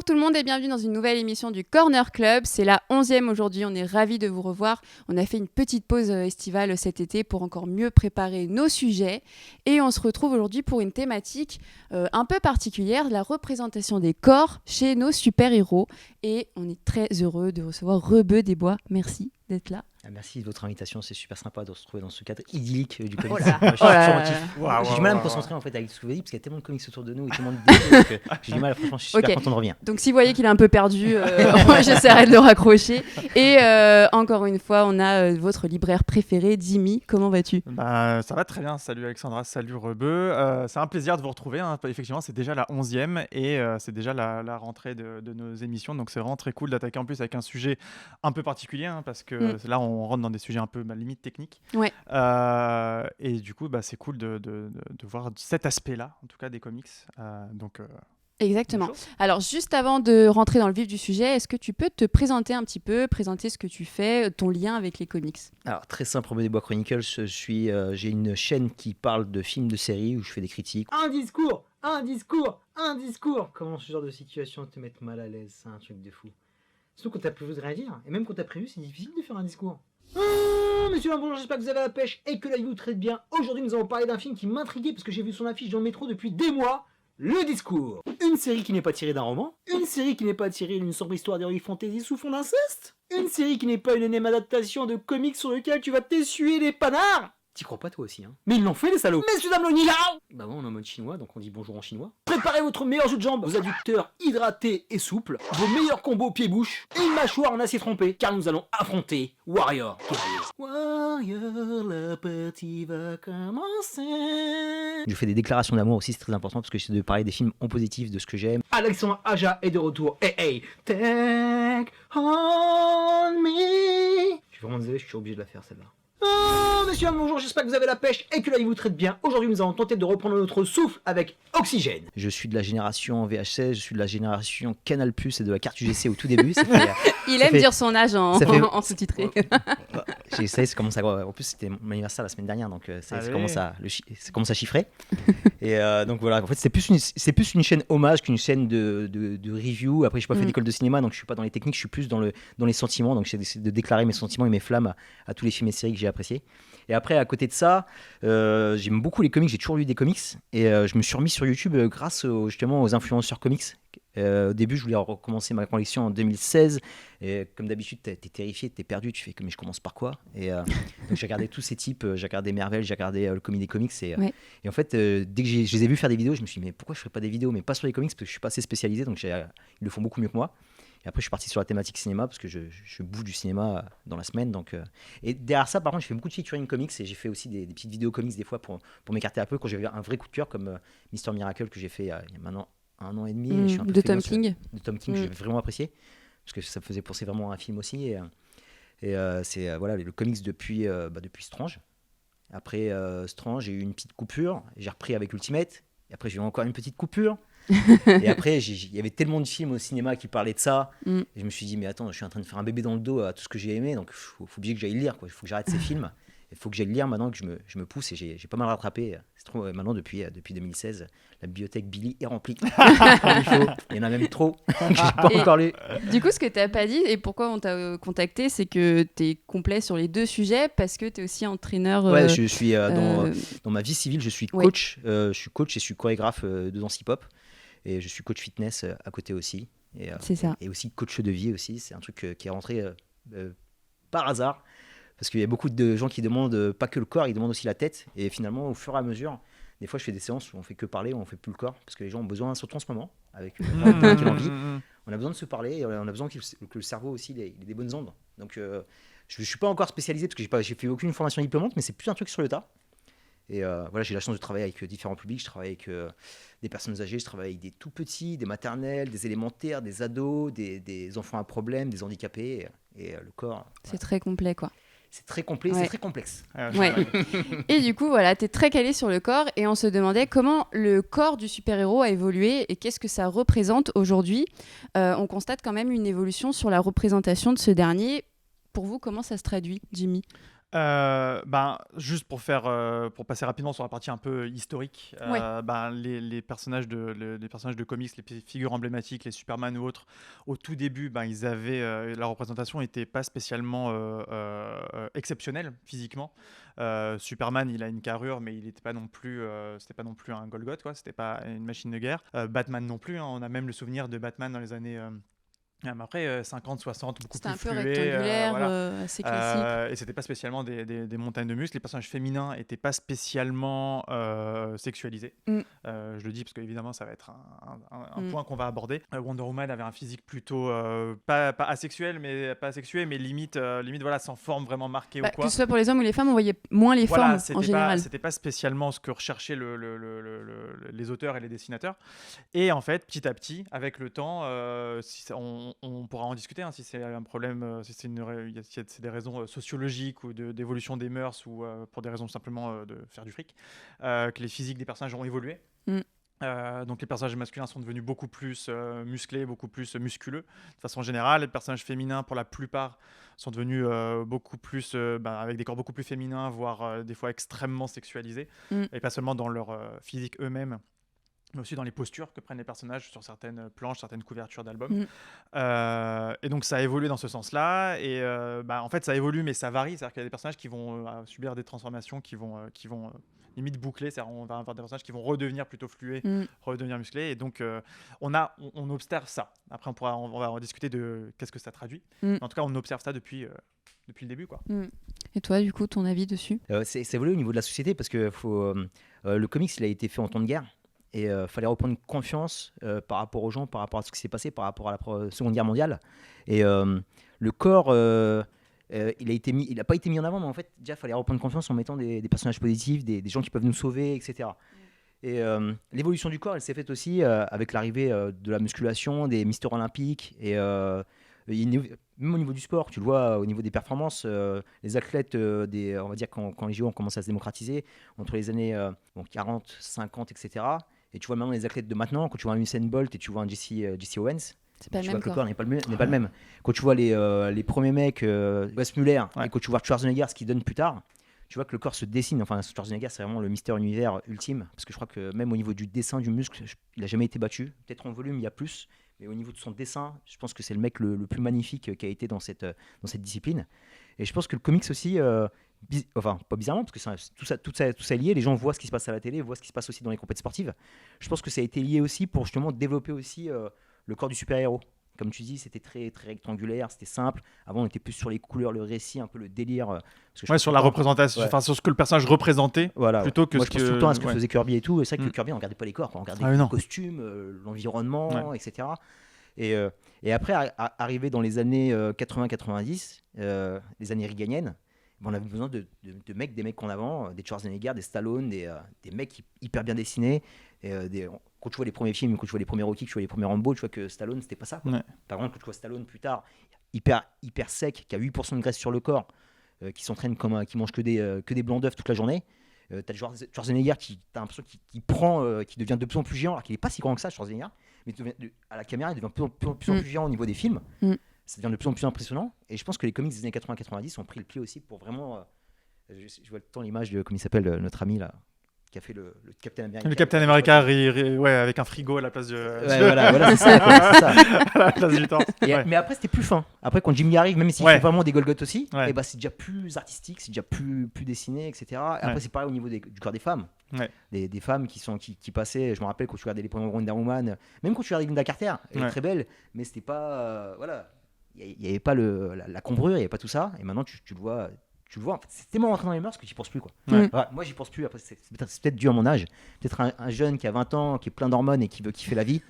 Bonjour tout le monde et bienvenue dans une nouvelle émission du Corner Club. C'est la 11e aujourd'hui, on est ravis de vous revoir. On a fait une petite pause estivale cet été pour encore mieux préparer nos sujets. Et on se retrouve aujourd'hui pour une thématique un peu particulière, la représentation des corps chez nos super-héros. Et on est très heureux de recevoir Rebeu des Bois. Merci d'être là. Merci de votre invitation, c'est super sympa de se retrouver dans ce cadre idyllique du comics. J'ai du mal à me concentrer en fait avec ce que vous dites parce qu'il y a tellement de comics autour de nous et tellement de défis que j'ai du mal, franchement je suis super content de revenir. Donc si vous voyez qu'il est un peu perdu, moi j'essaierai de le raccrocher. Et encore une fois, on a votre libraire préféré, Jimmy. Comment vas-tu ? Ça va très bien, salut Alexandra, salut Rebeu. C'est un plaisir de vous retrouver, hein. Effectivement c'est déjà la 11e et c'est déjà la rentrée de nos émissions, donc c'est vraiment très cool d'attaquer en plus avec un sujet un peu particulier, hein, parce que là on rentre dans des sujets un peu limite techniques. Ouais. Et du coup c'est cool de voir cet aspect-là, en tout cas des comics. Exactement. Alors, juste avant de rentrer dans le vif du sujet, est-ce que tu peux te présenter un petit peu, présenter ce que tu fais, ton lien avec les comics ? Alors, très simple, Rebeu des Bois Chronicles, j'ai une chaîne qui parle de films, de séries, où je fais des critiques. Un discours. Comment ce genre de situation te met mal à l'aise, c'est un truc de fou. Surtout quand t'as prévu de rien dire, et même quand t'as prévu, c'est difficile de faire un discours. Monsieur, bonjour, j'espère que vous avez la pêche et que la vie vous traite bien. Aujourd'hui, nous allons parler d'un film qui m'intriguait parce que j'ai vu son affiche dans le métro depuis des mois. Le Discours. Une série qui n'est pas tirée d'un roman. Une série qui n'est pas tirée d'une sombre histoire d'héroïque fantasy sous fond d'inceste. Une série qui n'est pas une énième adaptation de comics sur lequel tu vas t'essuyer les panards. T'y crois pas toi aussi, hein? Mais ils l'ont fait les salauds. Messieurs dames le Nihao. Bah bon, on est en mode chinois, donc on dit bonjour en chinois. Préparez votre meilleur jeu de jambes, vos adducteurs hydratés et souples, vos meilleurs combos pieds-bouche et une mâchoire en acier trempé, car nous allons affronter Warrior. Warrior, la partie va commencer. Je fais des déclarations d'amour aussi, c'est très important parce que j'essaie de parler des films en positif, de ce que j'aime. Alexandre Aja est de retour. Hey, take on me. Je suis vraiment désolé, je suis obligé de la faire celle-là. Messieurs, bonjour, j'espère que vous avez la pêche et que la vie vous traite bien. Aujourd'hui, nous allons tenter de reprendre notre souffle avec Oxygène. Je suis de la génération VHS, je suis de la génération Canal+ et de la carte UGC au tout début. Il aime dire son âge en sous-titré. Ça commence à... En plus, c'était mon anniversaire la semaine dernière, donc ça commence à chiffrer. Et donc voilà, en fait, c'est plus une chaîne hommage qu'une chaîne de review. Après, je n'ai pas fait d'école de cinéma, donc je ne suis pas dans les techniques, je suis plus dans les sentiments. Donc j'essaie de déclarer mes sentiments et mes flammes à tous les films et séries que j'ai appréciés. Et après, à côté de ça, j'aime beaucoup les comics, j'ai toujours lu des comics. Et je me suis remis sur YouTube grâce justement aux influenceurs comics. Au début, je voulais recommencer ma collection en 2016. Et comme d'habitude, t'es terrifié, t'es perdu, tu fais mais je commence par quoi? Et donc j'ai regardé tous ces types, j'ai regardé Marvel, j'ai regardé le Comic des Comics. Et en fait, dès que je les ai vus faire des vidéos, je me suis dit mais pourquoi je ferais pas des vidéos, mais pas sur les comics, parce que je suis pas assez spécialisé, donc ils le font beaucoup mieux que moi. Et après, je suis parti sur la thématique cinéma parce que je bouffe du cinéma dans la semaine. Donc, et derrière ça, par contre, je fais beaucoup de featuring comics et j'ai fait aussi des petites vidéos comics des fois pour m'écarter un peu quand j'avais un vrai coup de cœur comme Mister Miracle que j'ai fait il y a maintenant 1 an et demi. Et je suis un peu de Tom King. De Tom King, j'ai vraiment apprécié parce que ça me faisait penser vraiment à un film aussi. Et c'est voilà, le comics depuis Strange. Après Strange, j'ai eu une petite coupure. J'ai repris avec Ultimate. Et après, j'ai eu encore une petite coupure. Et après, il y avait tellement de films au cinéma qui parlaient de ça. Et je me suis dit, mais attends, je suis en train de faire un bébé dans le dos à tout ce que j'ai aimé. Donc, il faut bien que j'aille lire. Il faut que j'arrête ces films. Il faut que j'aille lire maintenant que je me pousse. Et j'ai pas mal rattrapé. C'est trop, maintenant, depuis 2016, la bibliothèque Billy est remplie. Il y en a même trop que j'ai pas encore lu. Du coup, ce que tu n'as pas dit et pourquoi on t'a contacté, c'est que tu es complet sur les deux sujets parce que tu es aussi entraîneur. Ouais, je suis dans ma vie civile, je suis coach. Je suis coach et je suis chorégraphe de danse hip-hop. Et je suis coach fitness à côté aussi. C'est ça. Et aussi coach de vie aussi. C'est un truc qui est rentré par hasard. Parce qu'il y a beaucoup de gens qui demandent pas que le corps, ils demandent aussi la tête. Et finalement, au fur et à mesure, des fois, je fais des séances où on fait que parler, où on fait plus le corps. Parce que les gens ont besoin, surtout en ce moment, avec l'envie, on a besoin de se parler. Et on a besoin que le cerveau aussi il ait des bonnes ondes. Donc, je ne suis pas encore spécialisé parce que j'ai fait aucune formation diplômante, mais c'est plus un truc sur le tas. Et voilà, j'ai la chance de travailler avec différents publics. Je travaille avec des personnes âgées, je travaille avec des tout petits, des maternelles, des élémentaires, des ados, des enfants à problème, des handicapés. Et le corps. C'est très complet, quoi. C'est très complet, c'est très complexe. Ouais. Et du coup, voilà, tu es très calé sur le corps et on se demandait comment le corps du super-héros a évolué et qu'est-ce que ça représente aujourd'hui. On constate quand même une évolution sur la représentation de ce dernier. Pour vous, comment ça se traduit, Jimmy ? Juste pour passer rapidement sur la partie un peu historique, Ouais. les personnages de comics, les figures emblématiques, les Superman ou autres, au tout début, ils avaient la représentation n'était pas spécialement exceptionnelle physiquement. Superman, il a une carrure, mais il n'était pas non plus, c'était pas non plus un Golgoth, quoi. C'était pas une machine de guerre. Batman non plus, hein. On a même le souvenir de Batman dans les années après 50, 60, beaucoup C'était plus un peu fluet, rectangulaire, voilà. assez classique. Et c'était pas spécialement des montagnes de muscles. Les personnages féminins étaient pas spécialement sexualisés. Je le dis parce qu'évidemment ça va être un point qu'on va aborder. Wonder Woman avait un physique plutôt pas asexuel, mais pas asexué, mais limite voilà, sans forme vraiment marquée ou quoi. Que ce soit pour les hommes ou les femmes, on voyait moins les Voilà, formes en général. c'était pas spécialement ce que recherchaient les auteurs et les dessinateurs. Et en fait, petit à petit, avec le temps, on pourra en discuter, hein, si c'est un problème, si c'est des raisons sociologiques ou d'évolution des mœurs ou pour des raisons simplement de faire du fric, que les physiques des personnages ont évolué. Donc les personnages masculins sont devenus beaucoup plus musclés, beaucoup plus musculeux de façon générale. Les personnages féminins, pour la plupart, sont devenus beaucoup plus avec des corps beaucoup plus féminins, voire des fois extrêmement sexualisés, et pas seulement dans leur physique eux-mêmes, mais aussi dans les postures que prennent les personnages sur certaines planches, certaines couvertures d'albums. Et donc ça a évolué dans ce sens-là. Et en fait, ça évolue, mais ça varie. C'est-à-dire qu'il y a des personnages qui vont subir des transformations qui vont limite boucler. C'est-à-dire on va avoir des personnages qui vont redevenir plutôt fluets, redevenir musclés. Et donc on observe ça. Après, on va en discuter de qu'est-ce que ça traduit. Mais en tout cas, on observe ça depuis le début, quoi. Et toi, du coup, ton avis dessus? C'est évolué au niveau de la société parce que le comics, il a été fait en temps de guerre. Et fallait reprendre confiance par rapport aux gens, par rapport à ce qui s'est passé, par rapport à la Seconde Guerre mondiale. Et le corps, il n'a pas été mis en avant, mais en fait, déjà, il fallait reprendre confiance en mettant des personnages positifs, des gens qui peuvent nous sauver, etc. Et l'évolution du corps, elle s'est faite aussi avec l'arrivée de la musculation, des Mister Olympiques. Et même au niveau du sport, tu le vois, au niveau des performances, les athlètes, on va dire quand les JO ont commencé à se démocratiser, entre les années 40, 50, etc. Et tu vois maintenant les athlètes de maintenant, quand tu vois un Usain Bolt et tu vois un Jesse Owens, c'est pas tu le vois même que le corps. corps n'est pas le même. Quand tu vois les premiers mecs, Wes Muller, et quand tu vois Schwarzenegger, ce qu'il donne plus tard, tu vois que le corps se dessine. Enfin, Schwarzenegger, c'est vraiment le Mister Univers ultime, parce que je crois que même au niveau du dessin du muscle, il n'a jamais été battu. Peut-être en volume, il y a plus, mais au niveau de son dessin, je pense que c'est le mec le plus magnifique qui a été dans cette discipline. Et je pense que le comics aussi, enfin pas bizarrement, parce que tout ça est lié, les gens voient ce qui se passe à la télé, voient ce qui se passe aussi dans les compétitions sportives. Je pense que ça a été lié aussi pour justement développer aussi le corps du super-héros. Comme tu dis, c'était très, très rectangulaire, c'était simple. Avant, on était plus sur les couleurs, le récit, un peu le délire. Sur la représentation, sur ce que le personnage représentait, plutôt que moi, je pense tout le temps à ce que faisait Kirby et tout. Et c'est vrai que Mm. Kirby, on regardait pas les corps, on regardait le costume, l'environnement, etc. Et après, arrivé dans les années 80-90, les années reaganiennes, on avait besoin de mecs, des mecs qu'on avant, des Schwarzenegger, des Stallone, des mecs hyper bien dessinés. Quand tu vois les premiers films, quand tu vois les premiers Rocky, quand tu vois les premiers Rambo, tu vois que Stallone, c'était pas ça, quoi. Ouais. Par contre, quand tu vois Stallone plus tard, hyper sec, qui a 8% de graisse sur le corps, qui s'entraîne qui mange que des blancs d'œufs toute la journée. T'as Schwarzenegger t'as l'impression qu'il prend, qui devient de plus en plus géant, alors qu'il n'est pas si grand que ça, Schwarzenegger, mais à la caméra, il devient de plus en plus géant au niveau des films. Ça devient de plus en plus impressionnant. Et je pense que les comics des années 80-90 ont pris le pli aussi pour vraiment. Je vois tout le temps l'image de, comme il s'appelle, notre ami là, qui a fait le Captain America. Le Captain America, avec un frigo à la place voilà, c'est ça. C'est ça. à la place du temps. Mais après, c'était plus fin. Après, quand Jimmy arrive, même s'il fait vraiment des Golgoth aussi, et c'est déjà plus artistique, c'est déjà plus dessiné, etc. Et après, c'est pareil au niveau du corps des femmes. Des femmes qui passaient, je me rappelle quand tu regardais les premiers Wonder Woman, même quand tu regardais Linda Carter, elle est très belle, mais c'était pas. Il n'y avait pas la cambrure, il n'y avait pas tout ça. Et maintenant, tu le vois. Tu le vois, en fait, c'est tellement rentré dans les mœurs que tu n'y penses plus, quoi. Moi, j'y pense plus. Après, c'est peut-être dû à mon âge. Peut-être un jeune qui a 20 ans, qui est plein d'hormones et qui veut kiffer la vie.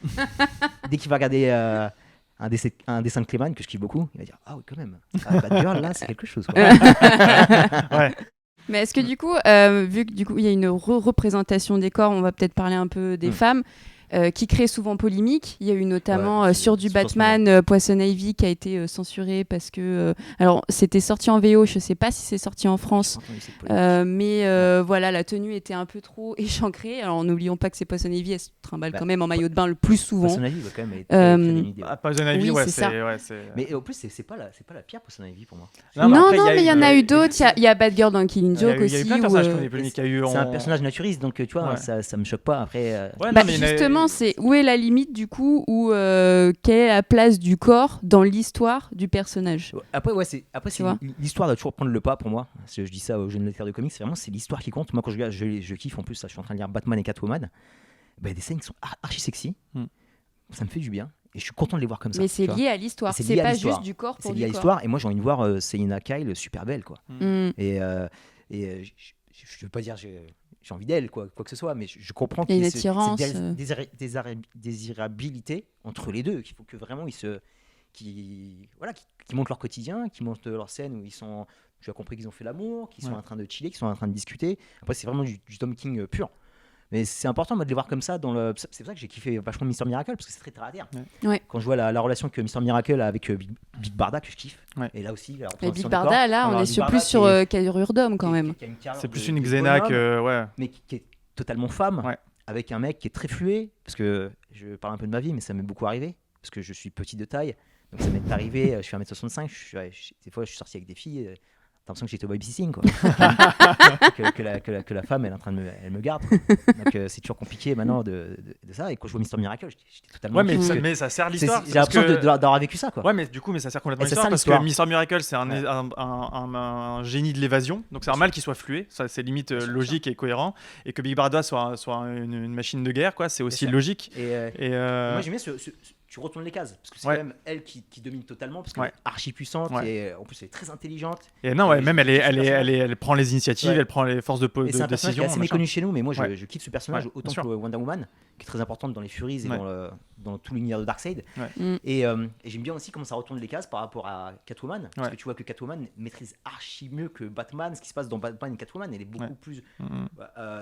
Dès qu'il va regarder un dessin de Clayman, que je kiffe beaucoup, il va dire ah oui, quand même. Bad Girl, là, c'est quelque chose, quoi. Mais est-ce que du coup, vu que du coup il y a une représentation des corps, on va peut-être parler un peu des femmes. qui crée souvent polémique. Il y a eu notamment sur du sur ce Batman Poison Ivy qui a été censuré parce que alors c'était sorti en VO, je sais pas si c'est sorti en France, mais voilà, la tenue était un peu trop échancrée. Alors n'oublions pas que c'est Poison Ivy, elle se trimballe quand même en maillot de bain le plus souvent. Poison Ivy va quand même être très bien idée. Poison Ivy, Oui, ouais, c'est ça. Mais en plus, c'est pas la pire Poison Ivy pour moi. Non, mais il y en a eu d'autres. Il y a Bad Girl dans Killing Joke aussi. Il y a eu plein de personnages qui ont des polémiques. C'est un personnage naturiste, donc tu vois, ça me choque pas. Après, justement, c'est où est la limite du coup, où quelle est la place du corps dans l'histoire du personnage. Après, l'histoire doit toujours prendre le pas pour moi. Parce que je dis ça aux jeunes lecteurs de comics, c'est l'histoire qui compte. Moi, quand je regarde, je kiffe. En plus, je suis en train de lire Batman et Catwoman. Des scènes qui sont archi sexy. Ça me fait du bien. Et je suis content de les voir comme ça. Mais c'est lié à l'histoire. C'est pas juste du corps pour du corps. C'est lié à l'histoire. Et moi, j'ai envie de voir Selina Kyle super belle, quoi. Et je veux pas dire j'ai envie d'elle, quoi que ce soit, mais je comprends qu'il y a cette désirabilité entre les deux, qu'il faut que vraiment qu'ils montrent leur quotidien, qu'ils montrent leur scène où ils sont. Tu as compris qu'ils ont fait l'amour, qu'ils sont en train de chiller, qu'ils sont en train de discuter. Après, c'est vraiment du Tom King pur. Mais c'est important de les voir comme ça. C'est pour ça que j'ai kiffé vachement Mr. Miracle, parce que c'est très terre à terre. Quand je vois la relation que Mr. Miracle a avec Big Barda, que je kiffe. Et là aussi, Big Barda, là, on est plus sur Carrure d'homme quand même. C'est plus une Xena que. Mais qui est totalement femme, avec un mec qui est très flué. Parce que je parle un peu de ma vie, mais ça m'est beaucoup arrivé. Parce que je suis petit de taille. Donc ça m'est arrivé, je suis 1m65. Des fois, je suis sorti avec des filles. T'as l'impression que j'étais au babysitting, quoi. que la femme, elle me garde. Donc c'est toujours compliqué maintenant de ça. Et quand je vois Mr. Miracle, j'étais totalement. Mais ça sert l'histoire. J'ai l'impression d'avoir vécu ça, quoi. Ouais, mais du coup, ça sert complètement l'histoire parce que Mr. Miracle, c'est un génie de l'évasion. Donc c'est normal qu'il soit flué. Ça, c'est limite logique et cohérent. Et que Big Barda soit une machine de guerre, quoi. C'est aussi logique. Moi, j'aime bien tu retournes les cases parce que c'est quand même elle qui domine totalement parce qu'elle est archi puissante et en plus elle est très intelligente. Et non, même elle prend les initiatives, elle prend les forces de décision. C'est un personnage qui est assez méconnu chez nous, mais moi je kiffe ce personnage autant que Wonder Woman, qui est très importante dans les Furies et dans tout l'univers de Darkseid. Et j'aime bien aussi comment ça retourne les cases par rapport à Catwoman, parce que tu vois que Catwoman maîtrise archi mieux que Batman ce qui se passe dans Batman et Catwoman. Elle est beaucoup plus.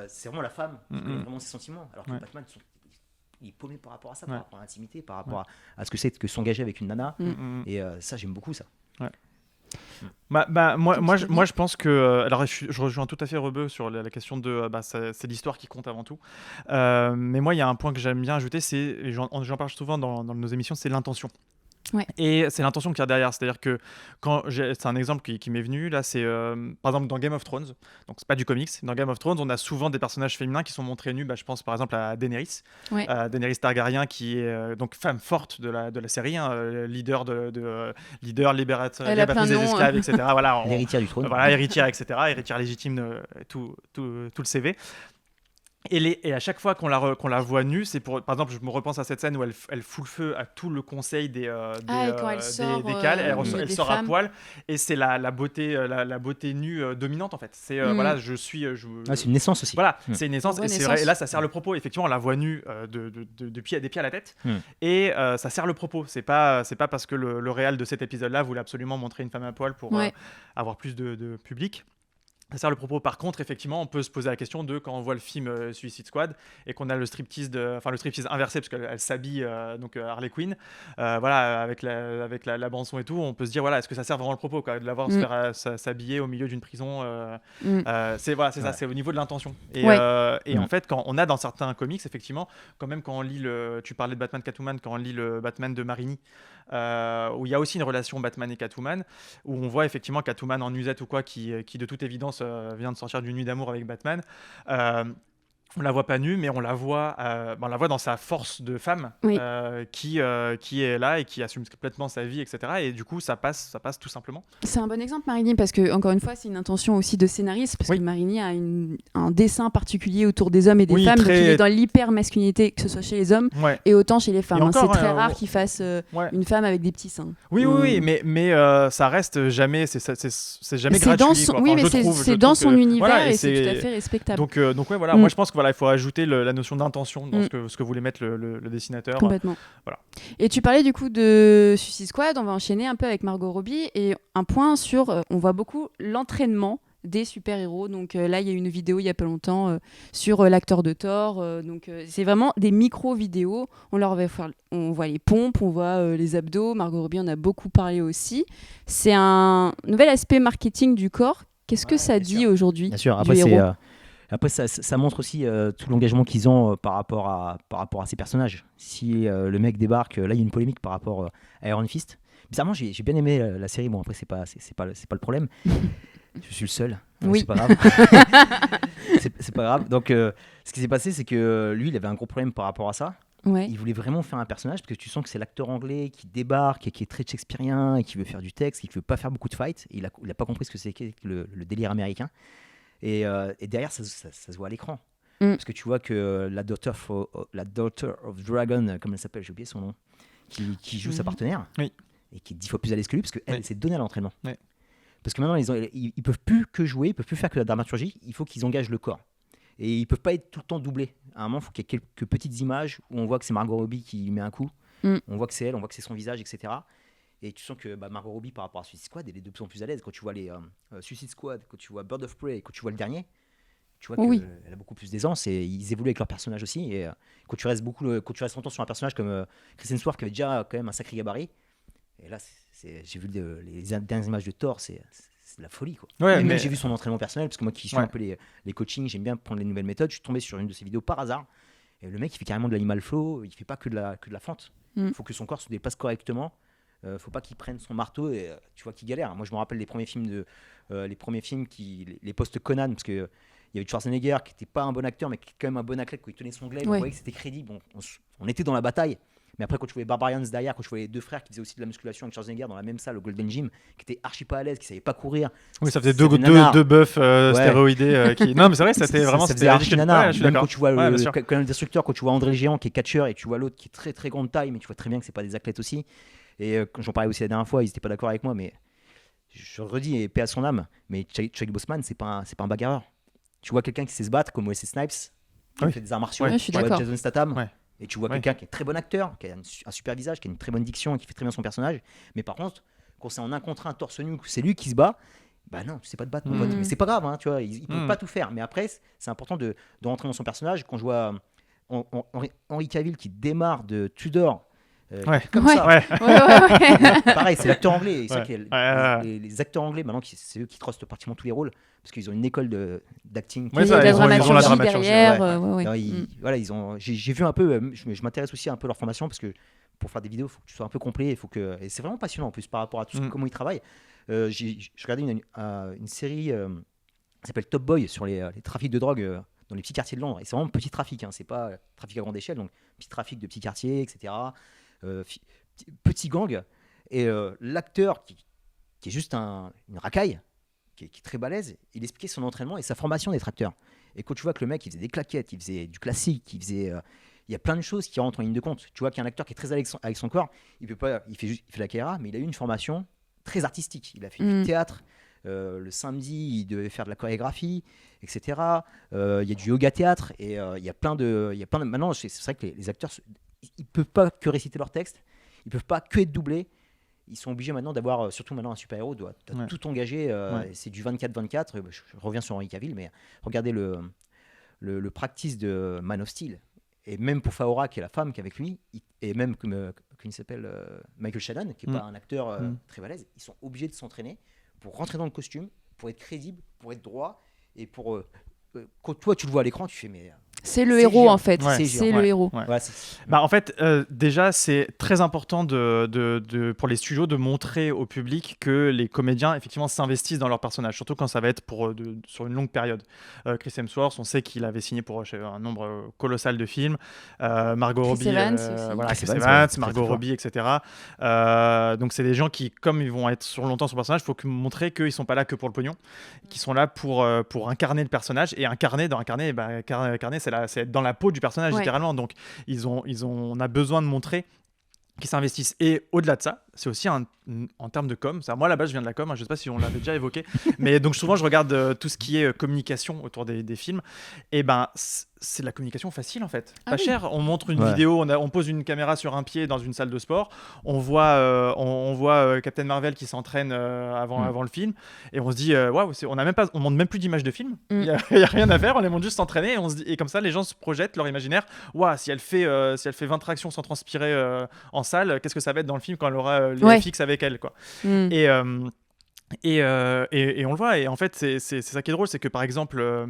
C'est vraiment la femme qui connaît vraiment ses sentiments, alors que Batman il est paumé par rapport à ça, par rapport à l'intimité, par rapport à ce que c'est que s'engager avec une nana. Et ça, j'aime beaucoup ça. Moi, je pense que. Alors, je rejoins tout à fait Rebeu sur la question de. C'est l'histoire qui compte avant tout. Mais moi, il y a un point que j'aime bien ajouter, j'en parle souvent dans nos émissions, c'est l'intention. Et c'est l'intention qu'il y a derrière, c'est-à-dire que c'est un exemple qui m'est venu là, c'est par exemple dans Game of Thrones, donc c'est pas du comics, dans Game of Thrones on a souvent des personnages féminins qui sont montrés nus, je pense par exemple à Daenerys, Daenerys Targaryen qui est donc femme forte de la série, leader libératrice des esclaves, etc. Voilà, l'héritière du trône, héritière, etc. Héritière légitime, tout le CV. Et à chaque fois qu'on la voit nue, c'est par exemple, je me repense à cette scène où elle fout le feu à tout le conseil des cales, elle sort à poil, et c'est la beauté nue dominante en fait. C'est c'est une naissance aussi. Voilà, c'est une naissance, c'est vrai, et là ça sert le propos. Effectivement, on la voit nue des pieds à la tête, et ça sert le propos. C'est pas parce que le réal de cet épisode-là voulait absolument montrer une femme à poil pour avoir plus de public. Ça sert le propos. Par contre, effectivement, on peut se poser la question de quand on voit le film Suicide Squad et qu'on a le striptease inversé parce qu'elle s'habille donc Harley Quinn, avec la bande son et tout, on peut se dire est-ce que ça sert vraiment le propos, quoi, de la voir se faire s'habiller au milieu d'une prison. C'est ça, c'est au niveau de l'intention. Et en fait, quand on a dans certains comics, effectivement, quand même quand on lit tu parlais de Batman Catwoman, quand on lit le Batman de Marini, où il y a aussi une relation Batman et Catwoman, où on voit effectivement Catwoman en nuisette ou quoi, qui de toute évidence vient de sortir d'une nuit d'amour avec Batman. On la voit pas nue, mais on la voit dans sa force de femme, qui est là et qui assume complètement sa vie, etc. Et du coup, ça passe tout simplement. C'est un bon exemple, Marini, parce que encore une fois, c'est une intention aussi de scénariste, parce que Marini a un dessin particulier autour des hommes et des femmes, donc il est dans l'hyper masculinité, que ce soit chez les hommes et autant chez les femmes. C'est très rare qu'il fasse une femme avec des petits seins. Oui, mais ça reste jamais, c'est jamais gratuit. C'est dans son univers et c'est tout à fait respectable. Donc moi je pense que il faut ajouter la notion d'intention dans ce que voulait mettre le dessinateur. Complètement. Voilà. Et tu parlais du coup de Suicide Squad, on va enchaîner un peu avec Margot Robbie et un point sur, on voit beaucoup l'entraînement des super-héros. Donc là, il y a eu une vidéo il y a pas longtemps sur l'acteur de Thor. C'est vraiment des micro-vidéos. On voit les pompes, on voit les abdos. Margot Robbie en a beaucoup parlé aussi. C'est un nouvel aspect marketing du corps. Qu'est-ce que ça dit aujourd'hui Bien sûr, du héros après ça montre aussi tout l'engagement qu'ils ont par rapport à ces personnages. Si le mec débarque, là il y a une polémique par rapport à Iron Fist. Bizarrement, j'ai bien aimé la série. Bon, après, c'est pas le problème. Je suis le seul. Oui. C'est pas grave. c'est pas grave. Donc, ce qui s'est passé, c'est que lui, il avait un gros problème par rapport à ça. Ouais. Il voulait vraiment faire un personnage parce que tu sens que c'est l'acteur anglais qui débarque et qui est très shakespearien et qui veut faire du texte, qui veut pas faire beaucoup de fights. Et il a pas compris ce que c'est que le délire américain. Et derrière, ça se voit à l'écran. Parce que tu vois que la Daughter of Dragon, comme elle s'appelle, j'ai oublié son nom, qui joue sa partenaire. Oui. Et qui est 10 fois plus à l'aise que lui, parce qu'elle s'est donnée à l'entraînement. Oui. Parce que maintenant, ils peuvent plus que jouer, ils peuvent plus faire que la dramaturgie, il faut qu'ils engagent le corps. Et ils peuvent pas être tout le temps doublés. À un moment, il faut qu'il y ait quelques petites images où on voit que c'est Margot Robbie qui lui met un coup, on voit que c'est elle, on voit que c'est son visage, etc. Et tu sens que Margot Robbie, par rapport à Suicide Squad, elle est de plus en plus à l'aise. Quand tu vois les Suicide Squad, quand tu vois Bird of Prey, quand tu vois le dernier, tu vois qu'elle a beaucoup plus d'aisance et ils évoluent avec leur personnage aussi. Et quand tu restes longtemps sur un personnage comme Chris Hemsworth, qui avait déjà quand même un sacré gabarit, et là, j'ai vu les dernières images de Thor, c'est de la folie, quoi. Ouais, et même mais j'ai vu son entraînement personnel, parce que moi qui suis un peu les coachings, j'aime bien prendre les nouvelles méthodes. Je suis tombé sur une de ses vidéos par hasard. Et le mec, il fait carrément de l'animal flow, il fait pas que de la fente. Il faut que son corps se déplace correctement. Faut pas qu'il prenne son marteau et tu vois qu'il galère. Moi, je me rappelle les premiers films les post-Conan, parce que il y avait Schwarzenegger qui était pas un bon acteur, mais qui était quand même un bon athlète, quand il tenait son glaive, on voyait que c'était crédible. On était dans la bataille. Mais après, quand tu voyais Barbarians derrière, quand tu voyais les deux frères qui faisaient aussi de la musculation avec Schwarzenegger dans la même salle au Golden Gym, qui étaient archi pas à l'aise, qui savaient pas courir. Oui, ça faisait deux buffs stéroïdés qui. Non, mais c'est vrai, ça faisait archi nanar. Ouais, je suis même d'accord. quand tu vois le destructeur, quand tu vois André le Géant qui est catcheur et tu vois l'autre qui est très très grande taille, mais tu vois très bien que c'est pas des athlètes aussi. Et quand j'en parlais aussi la dernière fois, ils étaient pas d'accord avec moi, mais je redis, et paix à son âme, mais Chadwick Boseman, c'est pas un bagarreur. Tu vois quelqu'un qui sait se battre comme Wesley Snipes, qui fait des arts martiaux, tu vois Jason Statham. Et tu vois quelqu'un qui est très bon acteur, qui a un super visage, qui a une très bonne diction et qui fait très bien son personnage. Mais par contre, quand c'est en un contre un torse nu, c'est lui qui se bat, bah non, tu sais pas te battre, mon pote. Mais c'est pas grave, hein, tu vois, il peut pas tout faire. Mais après, c'est important de rentrer dans son personnage. Quand je vois Henry Cavill qui démarre de Tudor, comme ça. Pareil, c'est l'acteur anglais. C'est vrai que les acteurs anglais, maintenant, c'est eux qui trustent pratiquement tous les rôles. Parce qu'ils ont une école d'acting. Il y a de la dramaturgie derrière. J'ai vu un peu, je m'intéresse aussi un peu à leur formation parce que pour faire des vidéos, il faut que tu sois un peu complet. Et c'est vraiment passionnant en plus par rapport à tout comment ils travaillent. J'ai regardé une série qui s'appelle Top Boy sur les trafics de drogue dans les petits quartiers de Londres. Et c'est vraiment petit trafic, hein, c'est pas trafic à grande échelle, donc petit trafic de petits quartiers, etc. Petit gang. Et l'acteur qui est juste une racaille, qui est très balèze, il expliquait son entraînement et sa formation d'être acteur. Et quand tu vois que le mec, il faisait des claquettes, il faisait du classique, il y a plein de choses qui rentrent en ligne de compte. Tu vois qu'il y a un acteur qui est très à l'aise avec son corps, il fait la caméra, mais il a eu une formation très artistique. Il a fait du théâtre. Le samedi, il devait faire de la chorégraphie, etc. Il y a du yoga théâtre et il y a plein de. Maintenant, c'est vrai que les acteurs, ils peuvent pas que réciter leur texte, ils peuvent pas que être doublés. Ils sont obligés maintenant d'avoir, surtout maintenant un super-héros doit tout engager. C'est du 24-24. Je reviens sur Henry Cavill, mais regardez le practice de Man of Steel. Et même pour Faora, qui est la femme qui est avec lui, et même comme il s'appelle Michael Shannon, qui n'est pas un acteur très balèze, ils sont obligés de s'entraîner pour rentrer dans le costume, pour être crédible, pour être droit, et pour quand toi tu le vois à l'écran, tu fais mais c'est le héros en fait. C'est le héros. En fait, déjà, c'est très important pour les studios de montrer au public que les comédiens effectivement s'investissent dans leur personnage, surtout quand ça va être sur une longue période. Chris Hemsworth, on sait qu'il avait signé pour un nombre colossal de films. Margot Robbie, Chris Evans, Margot Robbie, etc. Donc c'est des gens qui, comme ils vont être sur longtemps sur le personnage, il faut montrer qu'ils sont pas là que pour le pognon, qu'ils sont là pour incarner le personnage et incarner, c'est être dans la peau du personnage littéralement. Donc on a besoin de montrer qu'ils s'investissent. Et au-delà de ça, c'est aussi en termes de com. Moi, là-bas, je viens de la com, hein, je ne sais pas si on l'avait déjà évoqué, mais donc souvent, je regarde tout ce qui est communication autour des films. Et ben, c'est de la communication facile en fait, pas cher. On montre une vidéo, on pose une caméra sur un pied dans une salle de sport, on voit Captain Marvel qui s'entraîne avant le film, et on se dit waouh, on montre même plus d'images de film, il y a rien à faire, on les montre juste s'entraîner, et comme ça les gens se projettent leur imaginaire. Waouh, si elle fait 20 tractions sans transpirer en salle, qu'est-ce que ça va être dans le film quand elle aura les FX avec elle, quoi. Et on le voit, et en fait c'est ça qui est drôle, c'est que par exemple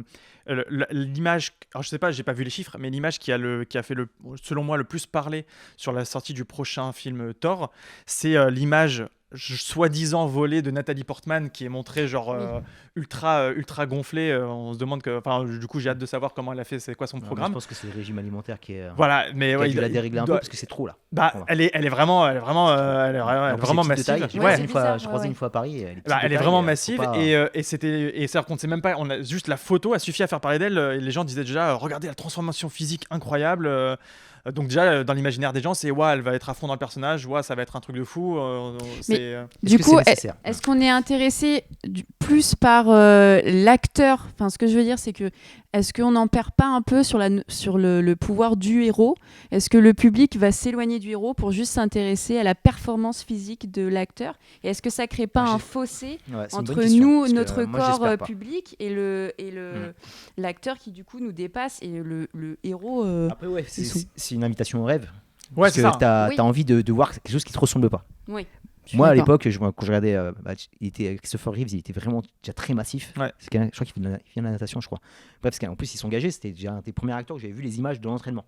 l'image, alors je sais pas, j'ai pas vu les chiffres, mais l'image qui a fait selon moi le plus parler sur la sortie du prochain film Thor, c'est l'image soi-disant volée de Nathalie Portman qui est montrée genre ultra gonflée. On se demande du coup j'ai hâte de savoir comment elle a fait, c'est quoi son programme. Je pense que c'est le régime alimentaire qui est mais qui a dû la dérégler un peu parce que c'est trop là. Elle est vraiment massive. Je croisais une fois à Paris. Elle est vraiment massive, et c'est-à-dire qu'on ne sait même pas, juste la photo a suffi à faire parler d'elle, et les gens disaient déjà regardez la transformation physique incroyable. Donc déjà dans l'imaginaire des gens c'est elle va être à fond dans le personnage, ça va être un truc de fou. Du coup, est-ce qu'on est intéressé plus par l'acteur? Enfin, ce que je veux dire, c'est que est-ce qu'on n'en perd pas un peu sur le pouvoir du héros? Est-ce que le public va s'éloigner du héros pour juste s'intéresser à la performance physique de l'acteur? Et est-ce que ça crée pas un fossé entre nous, notre corps public, et l'acteur qui du coup nous dépasse, et le héros? Après c'est une invitation au rêve. Ouais, parce que t'as envie de voir quelque chose qui te ressemble pas. Oui. Moi à l'époque, quand je regardais, Christopher Reeves, il était vraiment déjà très massif. Ouais. Je crois qu'il vient de la natation, je crois. Bref, parce qu'en plus ils sont engagés, c'était déjà un des premiers acteurs que j'avais vu les images de l'entraînement.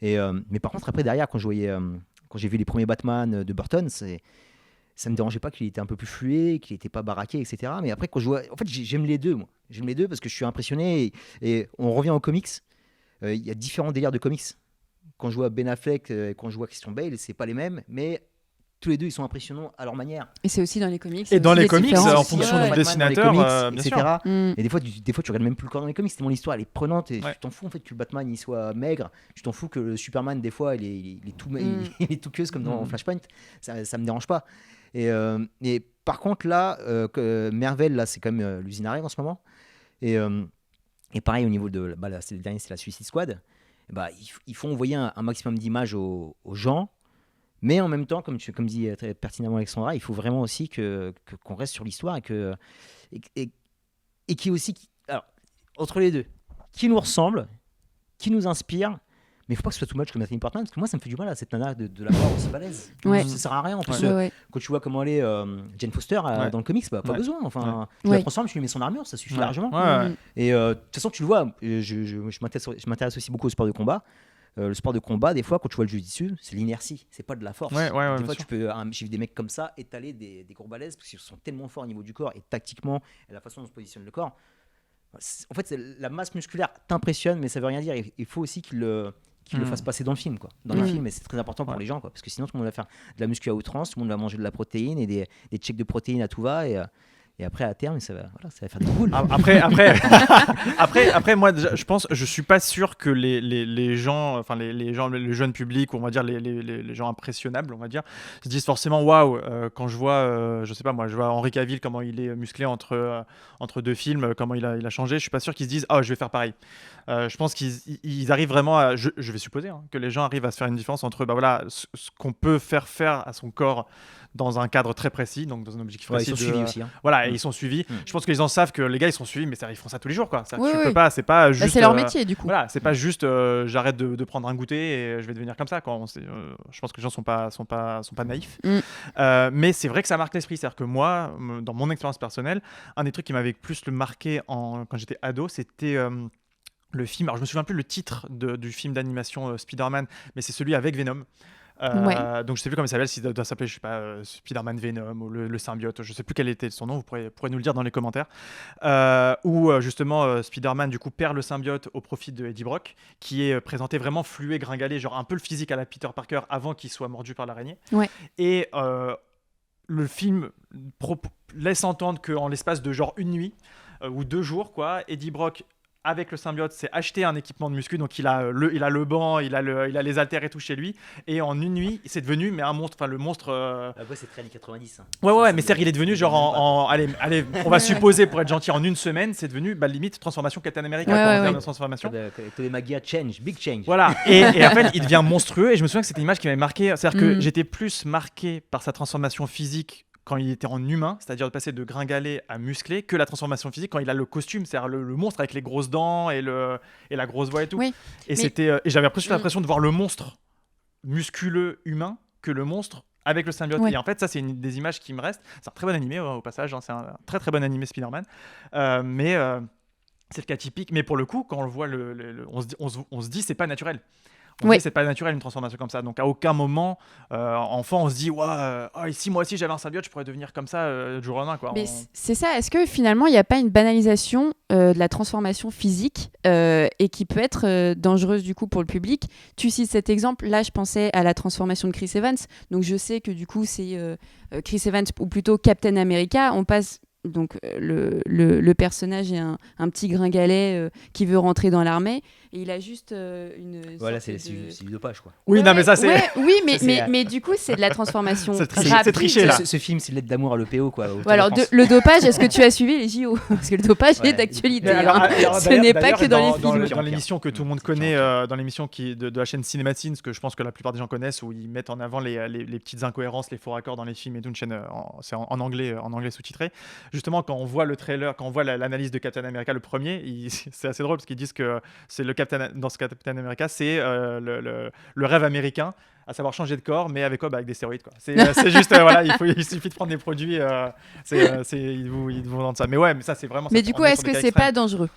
Mais par contre après derrière, quand j'ai vu les premiers Batman de Burton, ça me dérangeait pas qu'il était un peu plus flué, qu'il était pas baraqué, etc. Mais après quand je vois, en fait j'aime les deux, moi. J'aime les deux parce que je suis impressionné, et on revient aux comics. Il y a différents délires de comics. Quand je vois Ben Affleck et quand je vois Christian Bale, c'est pas les mêmes, mais tous les deux ils sont impressionnants à leur manière. Et c'est aussi dans les comics. Et dans les comics, en fonction du dessinateur, bien etc. Sûr. Et des fois tu regardes même plus le corps dans les comics, tellement l'histoire elle est prenante, et tu t'en fous en fait que le Batman il soit maigre, tu t'en fous que le Superman des fois il est tout queuse comme dans Flashpoint, ça me dérange pas. Et par contre là, Marvel là c'est quand même l'usine à rêve en ce moment. Et pareil au niveau de c'est le dernier, c'est la Suicide Squad. Ils font envoyer un maximum d'images aux gens, mais en même temps, comme dit très pertinemment Alexandra, il faut vraiment aussi qu'on reste sur l'histoire, et qui aussi, alors, entre les deux, qui nous ressemble, qui nous inspire, mais il faut pas que ce soit too much comme Nathalie Portman, parce que moi ça me fait du mal à cette nana de la voir aussi balèze. Ça sert à rien en plus. Quand tu vois comment elle est Jane Foster dans le comics, pas besoin. Enfin, tu la transformes, tu lui mets son armure, ça suffit largement. Et de toute façon tu le vois, je m'intéresse aussi beaucoup au sport de combat. Le sport de combat, des fois quand tu vois le jiu-jitsu, c'est l'inertie, c'est pas de la force. Des fois tu peux, j'ai vu des mecs comme ça étaler des gros balèzes parce qu'ils sont tellement forts au niveau du corps et tactiquement et la façon dont se positionne le corps. En fait la masse musculaire t'impressionne, mais ça veut rien dire. Il faut aussi qu'il le fasse passer dans le film, quoi. Dans les films, et c'est très important pour les gens, quoi, parce que sinon tout le monde va faire de la muscu à outrance, tout le monde va manger de la protéine et des checks de protéines à tout va, et après à terme ça va faire des boules. Après moi déjà, je suis pas sûr que les gens, enfin les gens, le jeune public, ou on va dire les gens impressionnables, on va dire, se disent forcément waouh quand je vois je sais pas moi, je vois Henry Cavill comment il est musclé entre deux films, comment il a changé. Je suis pas sûr qu'ils se disent je vais faire pareil. Je pense qu'ils arrivent vraiment à, je vais supposer que les gens arrivent à se faire une différence entre ce qu'on peut faire à son corps dans un cadre très précis, donc dans un objectif précis. Ils sont suivis aussi. Voilà, et ils sont suivis. Je pense qu'ils en savent que les gars ils sont suivis, mais ils font ça tous les jours, quoi. Ça, peux pas, c'est pas juste. C'est leur métier, du coup. Voilà, c'est pas juste j'arrête de prendre un goûter et je vais devenir comme ça, quoi. Je pense que les gens sont pas naïfs. Mais c'est vrai que ça marque l'esprit. C'est-à-dire que moi, dans mon expérience personnelle, un des trucs qui m'avait plus le marqué quand j'étais ado, c'était le film. Alors je me souviens plus le titre du film d'animation Spider-Man, mais c'est celui avec Venom. Donc je sais plus comment il s'appelle, s'il doit s'appeler, je sais pas, Spider-Man Venom ou le symbiote, je sais plus quel était son nom, vous pourrez nous le dire dans les commentaires, où justement Spider-Man du coup perd le symbiote au profit de Eddie Brock, qui est présenté vraiment fluet, gringalé, genre un peu le physique à la Peter Parker avant qu'il soit mordu par l'araignée. Et le film laisse entendre qu'en l'espace de genre une nuit ou 2 jours, quoi, Eddie Brock avec le symbiote, s'est acheté un équipement de muscu, donc il a le banc, il a les haltères et tout chez lui, et en une nuit, c'est devenu mais un monstre, enfin le monstre. Ouais, c'est très années 90. Hein. Ouais, mais c'est-à-dire qu'il est devenu genre allez, on va supposer pour être gentil, en une semaine, c'est devenu limite transformation Captain America en termes de transformation. Tobey Maguire big change. Voilà, et en fait, il devient monstrueux, et je me souviens que c'était une image qui m'avait marqué, c'est-à-dire que j'étais plus marqué par sa transformation physique quand il était en humain, c'est-à-dire de passer de gringalet à musclé, que la transformation physique quand il a le costume, c'est-à-dire le monstre avec les grosses dents et la grosse voix et tout. Oui, et j'avais l'impression de voir le monstre musculeux humain que le monstre avec le symbiote. Ouais. Et en fait, ça, c'est une des images qui me restent. C'est un très bon animé au passage, hein, c'est un très très bon animé Spider-Man. Mais c'est le cas typique. Mais pour le coup, quand on le voit, on se dit c'est pas naturel. On dit c'est pas naturel une transformation comme ça. Donc à aucun moment, enfant, on se dit si moi aussi j'avais un symbiote, je pourrais devenir comme ça du jour au lendemain. Quoi. Mais c'est ça. Est-ce que finalement il n'y a pas une banalisation de la transformation physique et qui peut être dangereuse du coup pour le public? Tu cites cet exemple. Là, je pensais à la transformation de Chris Evans. Donc je sais que du coup c'est Chris Evans ou plutôt Captain America. On passe donc le personnage est un petit gringalet qui veut rentrer dans l'armée et il a juste une voilà, sorte c'est du dopage quoi. Oui, non mais ça c'est oui, mais du coup c'est de la transformation c'est triché là. Ce film, c'est de lettre d'amour à l'EPO quoi. Alors le dopage, est-ce que tu as suivi les JO? Parce que le dopage est d'actualité. Ce n'est pas que dans les films. Dans l'émission que tout le monde connaît, dans l'émission de la chaîne Cinématine, ce que je pense que la plupart des gens connaissent, où ils mettent en avant les petites incohérences, les faux raccords dans les films et tout, une chaîne c'est en anglais sous-titré. Justement, quand on voit le trailer, quand on voit l'analyse de Captain America, le premier, c'est assez drôle parce qu'ils disent que c'est dans ce Captain America, c'est le rêve américain, à savoir changer de corps, mais avec des stéroïdes quoi. C'est juste voilà, il suffit de prendre des produits, ils vous vendent ça. Mais ouais, mais ça c'est vraiment. Mais du coup, est-ce que c'est pas dangereux?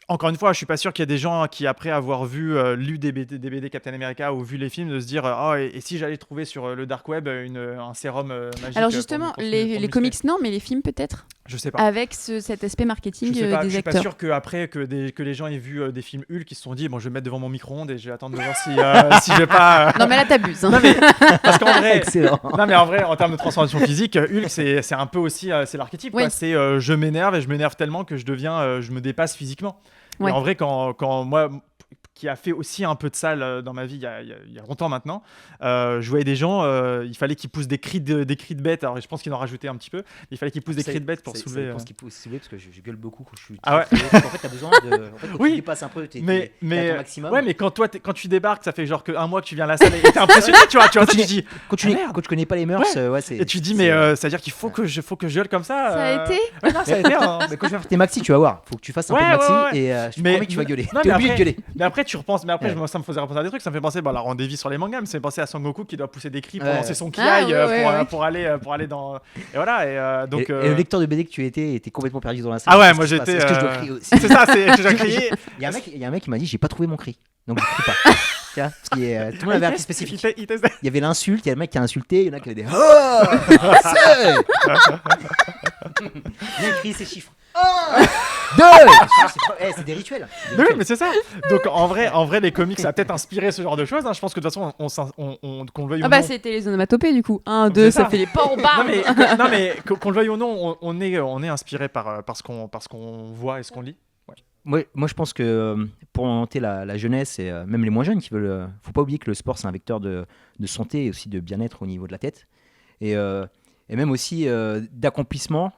Encore une fois, je suis pas sûr qu'il y a des gens qui, après avoir lu des BD Captain America ou vu les films, de se dire et si j'allais trouver sur le dark web un sérum magique. Alors justement, les comics non, mais les films peut-être. Je sais pas. Avec cet aspect marketing des acteurs. Je suis pas sûr qu'après que les gens aient vu des films Hulk, ils se sont dit bon, je vais me mettre devant mon micro-ondes et je vais attendre de voir si je vais pas. Non mais là t'abuses. Hein. Non mais parce qu'en vrai, excellent. Non mais en vrai, en termes de transformation physique, Hulk c'est un peu aussi c'est l'archétype. Oui. Quoi. C'est je m'énerve et je m'énerve tellement que je me dépasse physiquement. Ouais. Et en vrai, quand moi, qui a fait aussi un peu de ça dans ma vie il y a longtemps maintenant, je voyais des gens, il fallait qu'ils poussent des cris de bête. Alors je pense qu'ils en rajoutaient un petit peu, mais il fallait qu'ils poussent des cris de bête pour soulever. Je pense qu'ils poussent soulever parce que je gueule beaucoup quand je suis. Ah ouais. En fait, t'as besoin de. En fait, oui. Tu dépasses un peu, t'es à ton maximum. Ouais, mais quand tu débarques, ça fait genre un mois que tu viens à la salle et t'es impressionné, tu vois, tu dis. Quand tu connais pas les mœurs, c'est. Et tu dis mais c'est-à-dire qu'il faut que je gueule comme ça. Ça a été. Ouais, non, ça a été. Mais quand tu vas faire tes maxi, tu vas voir. Faut que tu fasses un peu de maxi et je promets que tu vas gueuler. T'es obligé de gueuler. Mais après tu repenses, ça me faisait repenser à des trucs, ça me fait penser la rendez-vous sur les mangas, mais ça me fait penser à Sangoku qui doit pousser des cris pour lancer son kiai pour aller dans et voilà et donc et le lecteur de BD que tu étais était complètement perdu dans la salle. Ah ouais, moi j'étais est-ce que je dois crier aussi? C'est ça, j'ai crié. Il y a un mec qui m'a dit j'ai pas trouvé mon cri. Donc je crie pas. Parce que tout le monde avait un cri spécifique. Il y avait l'insulte, il y a le mec qui a insulté, il y en a qui avaient des bien crié ses chiffres. C'est des rituels. Oui, mais c'est ça. Donc en vrai, les comics, ça a peut-être inspiré ce genre de choses. Hein. Je pense que de toute façon, qu'on le veuille ou non. C'était les onomatopées du coup. 1, 2, ça fait les porcs bam. Non mais qu'on le veuille ou non, on est inspiré par ce qu'on voit et ce qu'on lit. Ouais. Moi, je pense que pour orienter la jeunesse et même les moins jeunes qui veulent, faut pas oublier que le sport c'est un vecteur de santé et aussi de bien-être au niveau de la tête et même aussi d'accomplissement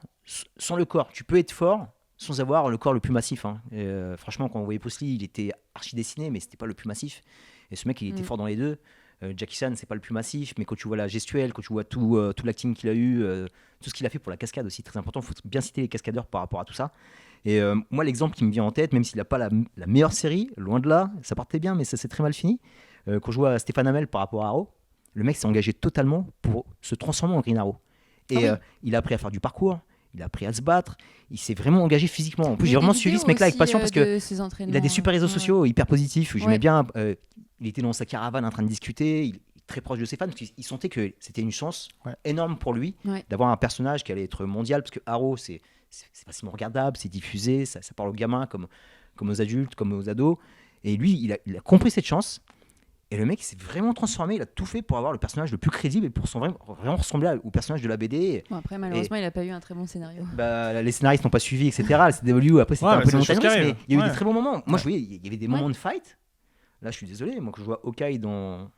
sans le corps. Tu peux être fort sans avoir le corps le plus massif. Hein. Franchement, quand on voyait Bruce Lee, il était archi dessiné, mais c'était pas le plus massif. Et ce mec, il était fort dans les deux. Jackie Chan, c'est pas le plus massif, mais quand tu vois la gestuelle, quand tu vois tout l'acting qu'il a eu, tout ce qu'il a fait pour la cascade aussi, très important. Il faut bien citer les cascadeurs par rapport à tout ça. Et moi, l'exemple qui me vient en tête, même s'il n'a pas la meilleure série, loin de là, ça partait bien, mais ça s'est très mal fini. Quand je vois Stéphane Hamel par rapport à Arrow, le mec s'est engagé totalement pour se transformer en Green Arrow. Et il a appris à faire du parcours, il a appris à se battre, il s'est vraiment engagé physiquement. En plus, j'ai vraiment suivi ce mec-là avec passion parce qu'il a des super réseaux sociaux hyper positifs. J'aimais bien. Il était dans sa caravane en train de discuter. Il est très proche de ses fans parce qu'ils sentaient que c'était une chance énorme pour lui d'avoir un personnage qui allait être mondial parce que Arrow, c'est facilement regardable, c'est diffusé, ça parle aux gamins comme aux adultes, comme aux ados. Et lui, il a compris cette chance. Et le mec s'est vraiment transformé, il a tout fait pour avoir le personnage le plus crédible et pour vraiment ressembler au personnage de la BD. Bon, après, malheureusement, il n'a pas eu un très bon scénario. Les scénaristes n'ont pas suivi, etc. La CW, après, c'était un peu c'est de des choses montage, qui mais arrivent. il y a eu Ouais. des très bons moments. Moi, Ouais. je voyais, il y avait des moments de fight. Là, je suis désolé, moi, quand je vois Hawkeye dans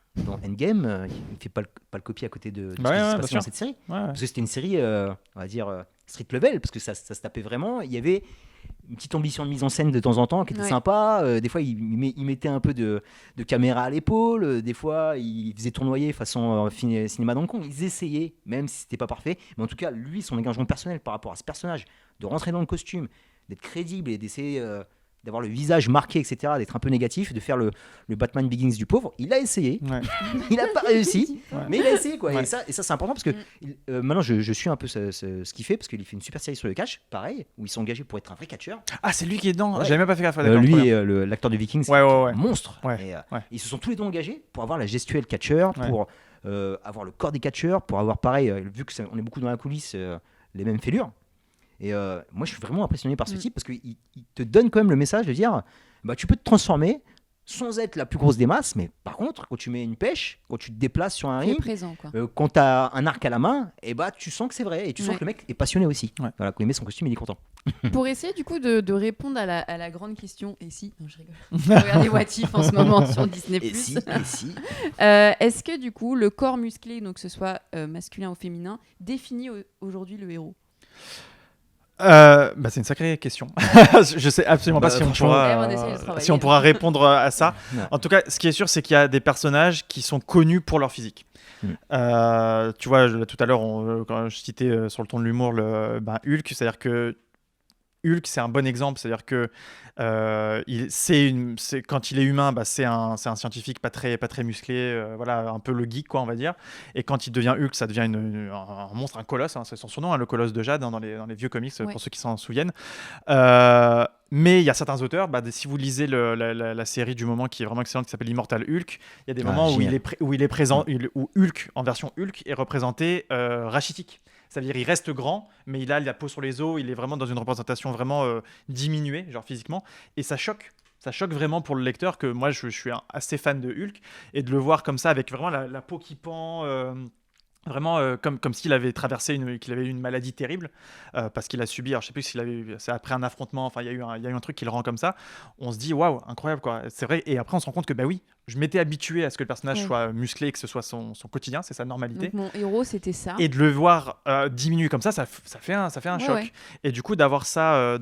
Endgame, il ne fait pas le copier à côté de ce qui se bien passait sûr. dans cette série. Ouais, ouais. Parce que c'était une série, on va dire, street level, parce que ça se tapait vraiment. Il y avait une petite ambition de mise en scène de temps en temps qui était sympa. Des fois, il mettait un peu de caméra à l'épaule. Des fois, il faisait tournoyer façon cinéma dans le con. Ils essayaient, même si c'était pas parfait. Mais en tout cas, lui, son engagement personnel par rapport à ce personnage, de rentrer dans le costume, d'être crédible et d'essayer d'avoir le visage marqué, etc., d'être un peu négatif, de faire le Batman Begins du pauvre, il a essayé. Ouais. Il n'a pas réussi, Ouais. mais il a essayé, quoi. Ouais. Et ça c'est important parce que maintenant, je suis un peu ce qu'il fait, parce qu'il fait une super série sur le catch, pareil, où ils sont engagés pour être un vrai catcheur. Ah, c'est lui qui est dedans. Ouais. J'avais même pas fait gaffe. D'accord, Lui trop bien. et l'acteur de Vikings, c'est Ouais. un monstre. Ouais, Et, ouais. ils se sont tous les deux engagés pour avoir la gestuelle catcheur, Ouais. pour avoir le corps des catcheurs, pour avoir pareil, vu que on est beaucoup dans la coulisse, les mêmes fêlures. Et moi, je suis vraiment impressionné par ce type parce qu'il te donne quand même le message de dire tu peux te transformer sans être la plus grosse des masses, mais par contre, quand tu mets une pêche, quand tu te déplaces sur un Très ring, présent, quoi. quand tu as un arc à la main, tu sens que c'est vrai et tu sens que le mec est passionné aussi. Ouais. Voilà, quand il met son costume, il est content. Pour essayer du coup de répondre à la grande question, et si, non je rigole, regardez What If en ce moment sur Disney+. Et si. Est-ce que du coup le corps musclé, donc que ce soit masculin ou féminin, définit aujourd'hui le héros? C'est une sacrée question. Je sais absolument pas si on franchement, on essaie de travailler. si on pourra répondre à ça. Ouais. En tout cas, ce qui est sûr, c'est qu'il y a des personnages qui sont connus pour leur physique. Tu vois, tout à l'heure, quand je citais sur le ton de l'humour Hulk, c'est-à-dire que Hulk, c'est un bon exemple, c'est-à-dire que quand il est humain, c'est un scientifique pas très musclé, voilà, un peu le geek, quoi, on va dire. Et quand il devient Hulk, ça devient un monstre, un colosse, c'est son surnom, le colosse de Jade, dans les vieux comics, pour ceux qui s'en souviennent. Mais il y a certains auteurs, si vous lisez la série du moment qui est vraiment excellente, qui s'appelle Immortal Hulk, il y a des moments où il est présent, où Hulk, en version Hulk, est représenté rachitique. C'est-à-dire il reste grand, mais il a la peau sur les os, il est vraiment dans une représentation vraiment diminuée, genre physiquement, et ça choque. Ça choque vraiment pour le lecteur, que moi je suis assez fan de Hulk, et de le voir comme ça, avec vraiment la peau qui pend, vraiment comme s'il avait qu'il avait eu une maladie terrible, parce qu'il a subi, alors je sais plus c'est après un affrontement, enfin il y a eu un truc qui le rend comme ça. On se dit waouh, incroyable, quoi, c'est vrai. Et après on se rend compte que oui, je m'étais habitué à ce que le personnage soit musclé, que ce soit son quotidien, c'est sa normalité. Donc mon héros c'était ça. Et de le voir diminuer comme ça fait un choc. Ouais. Et du coup d'avoir ça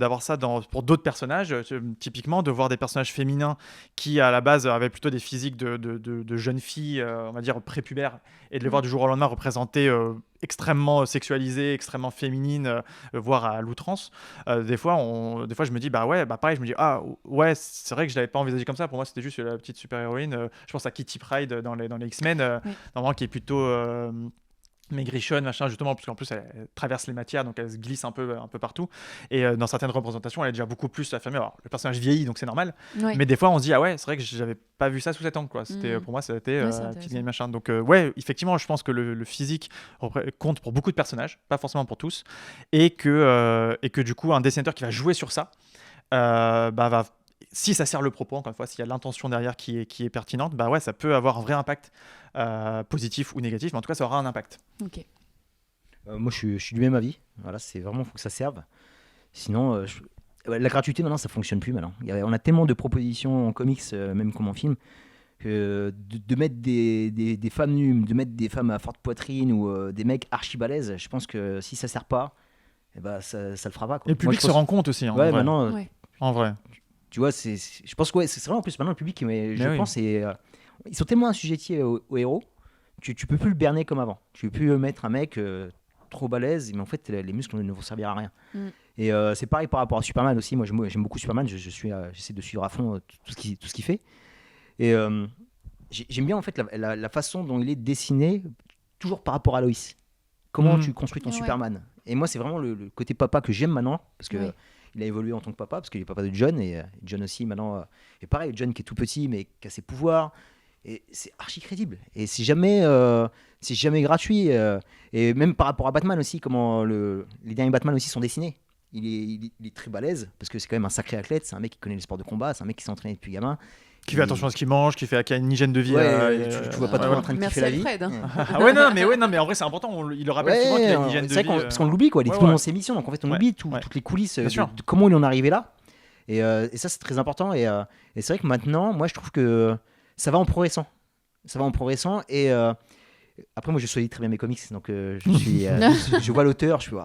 pour d'autres personnages, typiquement de voir des personnages féminins qui à la base avaient plutôt des physiques de jeunes filles, on va dire prépubères, et de les voir du jour au lendemain représentées extrêmement sexualisées, extrêmement féminines, voire à l'outrance. Des fois je me dis pareil, je me dis c'est vrai que je l'avais pas envisagé comme ça. Pour moi c'était juste la petite super héroïne. Je pense à Kitty Pryde dans les X-Men, normalement qui est plutôt maigrichonne, machin, justement, parce qu'en plus elle traverse les matières, donc elle se glisse un peu partout. Et dans certaines représentations, elle est déjà beaucoup plus affirmée. Alors, le personnage vieillit, donc c'est normal. Ouais. Mais des fois, on se dit, c'est vrai que j'avais pas vu ça sous cet angle, quoi. Pour moi, ça a été petite vieille machin. Donc, effectivement, je pense que le physique compte pour beaucoup de personnages, pas forcément pour tous. Et que du coup, un dessinateur qui va jouer sur ça, va. Si ça sert le propos, encore une fois, s'il y a l'intention derrière qui est pertinente, ça peut avoir un vrai impact, positif ou négatif, mais en tout cas, ça aura un impact. Ok. Moi, je suis du même avis. Voilà, c'est vraiment, faut que ça serve. Sinon, la gratuité, maintenant, ça fonctionne plus. Maintenant, on a tellement de propositions en comics, même comme en film, que de mettre des femmes nues, de mettre des femmes à forte poitrine ou des mecs archi balèzes, je pense que si ça sert pas, ça le fera pas, quoi. Et le public se rend compte aussi. Ouais, maintenant. En vrai. Tu vois, je pense que c'est vraiment en plus maintenant le public, pense, ils sont tellement assujettis aux héros que tu peux plus le berner comme avant. Tu peux plus mettre un mec trop balèze, mais en fait les muscles ne vont servir à rien. Et c'est pareil par rapport à Superman aussi. Moi j'aime beaucoup Superman, j'essaie de suivre à fond tout ce qu'il fait. Et j'aime bien en fait la façon dont il est dessiné, toujours par rapport à Lois. Comment tu construis ton Superman. Et moi c'est vraiment le côté papa que j'aime maintenant, parce que il a évolué en tant que papa, parce qu'il est papa de John, et John aussi maintenant. Et pareil, John qui est tout petit, mais qui a ses pouvoirs. Et c'est archi crédible. Et c'est jamais gratuit. Et même par rapport à Batman aussi, comment les derniers Batman aussi sont dessinés. Il est très balèze, parce que c'est quand même un sacré athlète. C'est un mec qui connaît les sports de combat. C'est un mec qui s'est entraîné depuis gamin. Qui fait attention à ce qu'il mange, qui a une hygiène de vie. Tu vois pas trop en train de Merci kiffer la vie. Alfred, hein. Mais en vrai c'est important. Il le rappelle souvent qu'il a une hygiène de c'est vie. vrai parce qu'on l'oublie quoi. Il est tout le temps dans ses missions, donc en fait on oublie toutes les coulisses de comment il en est arrivé là. Et ça c'est très important. Et c'est vrai que maintenant, moi je trouve que ça va en progressant. Et après moi je choisis très bien mes comics, donc je vois l'auteur, je suis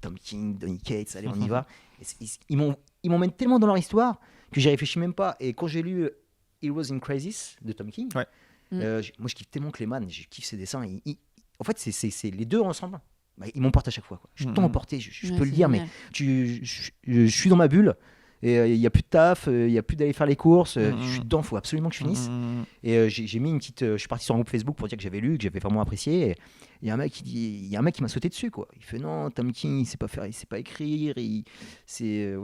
Tom King, Donny Cates, allez on y va. Et ils m'emmènent tellement dans leur histoire que j'y réfléchis même pas. Et quand j'ai lu Heroes in Crisis de Tom King, moi je kiffe tellement Clayman, je kiffe ses dessins. En fait, c'est les deux ensemble. Ils m'emportent à chaque fois. Je suis tant emporté, je peux le dire, mais je suis dans ma bulle. Et il n'y a plus de taf, il n'y a plus d'aller faire les courses. Je suis dedans, il faut absolument que je finisse. Et j'ai mis une petite. Je suis parti sur un groupe Facebook pour dire que j'avais lu, que j'avais vraiment apprécié. Il y a un mec qui m'a sauté dessus, quoi. Il fait non, Tom King, il sait pas écrire. Il fait